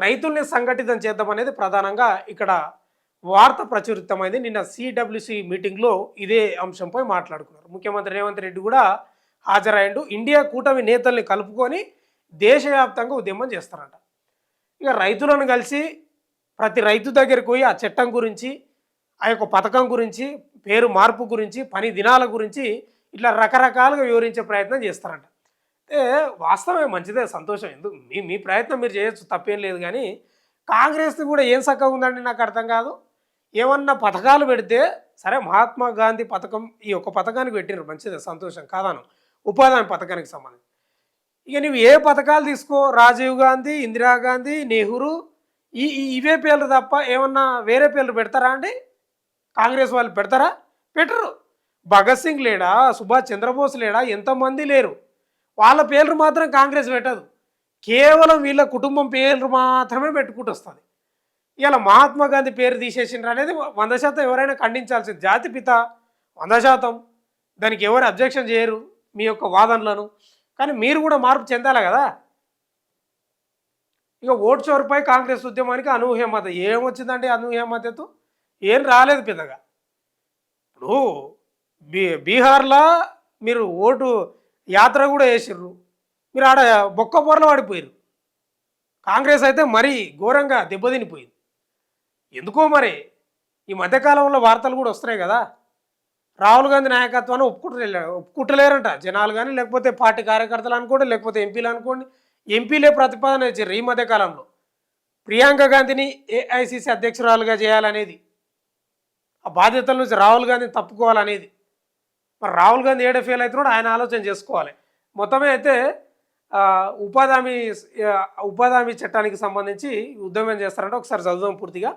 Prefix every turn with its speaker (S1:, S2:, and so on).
S1: రైతుల్ని సంఘటితం చేద్దామనేది ప్రధానంగా ఇక్కడ వార్త ప్రచురితమైంది. నిన్న సిడబ్ల్యూసి మీటింగ్లో ఇదే అంశంపై మాట్లాడుకున్నారు. ముఖ్యమంత్రి రేవంత్ రెడ్డి కూడా హాజరయ్యిండు. ఇండియా కూటమి నేతల్ని కలుపుకొని దేశవ్యాప్తంగా ఉద్యమం చేస్తారంట. ఇక రైతులను కలిసి ప్రతి రైతు దగ్గరికి పోయి ఆ చట్టం గురించి, ఆ యొక్క పథకం గురించి, పేరు మార్పు గురించి, పని దినాల గురించి ఇట్లా రకరకాలుగా వివరించే ప్రయత్నం చేస్తారంట. అంటే వాస్తవమే, మంచిదే, సంతోషం. ఎందుకు మీ మీ ప్రయత్నం మీరు చేయొచ్చు, తప్పేం లేదు. కానీ కాంగ్రెస్ది కూడా ఏం చక్కగా ఉందండి నాకు అర్థం కాదు. ఏమన్నా పథకాలు పెడితే సరే, మహాత్మా గాంధీ పథకం ఈ ఒక్క పథకానికి పెట్టినారు, మంచిదే, సంతోషం కాదాను, ఉపాధి హామీ పథకానికి సంబంధించి. ఇక నువ్వు ఏ పథకాలు తీసుకో, రాజీవ్ గాంధీ, ఇందిరాగాంధీ, నెహ్రూ, ఇవే పేర్లు తప్ప ఏమన్నా వేరే పేర్లు పెడతారా అండి? కాంగ్రెస్ వాళ్ళు పెడతారా? పెట్టరు. భగత్ సింగ్ లేడా, సుభాష్ చంద్రబోస్ లేడా, ఎంతమంది లేరు, వాళ్ళ పేర్లు మాత్రం కాంగ్రెస్ పెట్టదు. కేవలం వీళ్ళ కుటుంబం పేర్లు మాత్రమే పెట్టుకుంటూ వస్తుంది. ఇలా మహాత్మా గాంధీ పేరు తీసేసిండ్రు అనేది 100% ఎవరైనా ఖండించాల్సింది. జాతిపిత 100%, దానికి ఎవరు అబ్జెక్షన్ చేయరు మీ యొక్క వాదనలను. కానీ మీరు కూడా మార్పు చెందాలి కదా. ఇక ఓటు చోరుపై కాంగ్రెస్ ఉద్యమానికి అనూహ్య మద్దతు. ఏమొచ్చిందండి అనూహ్య మద్దతు? ఏం రాలేదు పెద్దగా. ఇప్పుడు బీహార్లో మీరు ఓటు యాత్ర కూడా వేసిర్రు, మీరు ఆడ బొక్క బొరలో పడిపోయారు. కాంగ్రెస్ అయితే మరీ ఘోరంగా దెబ్బతినిపోయింది. ఎందుకో మరి ఈ మధ్యకాలంలో వార్తలు కూడా వస్తున్నాయి కదా, రాహుల్ గాంధీ నాయకత్వాన్ని ఒప్పుకుంటలేరంట జనాలు. కానీ లేకపోతే పార్టీ కార్యకర్తలు అనుకోండి, లేకపోతే ఎంపీలు అనుకోండి, ఎంపీలే ప్రతిపాదన ఇచ్చారు ఈ మధ్యకాలంలో ప్రియాంక గాంధీని ఏఐసిసి అధ్యక్షురాలుగా చేయాలనేది, ఆ బాధ్యతల నుంచి రాహుల్ గాంధీని తప్పుకోవాలనేది. మరి రాహుల్ గాంధీ ఏడ ఫెయిల్ అవుతున్నాడు ఆయన ఆలోచన చేసుకోవాలి. మొత్తమే అయితే ఉపాధి హామీ చట్టానికి సంబంధించి ఉద్యమం చేస్తారంటే ఒకసారి చదువుదాం పూర్తిగా.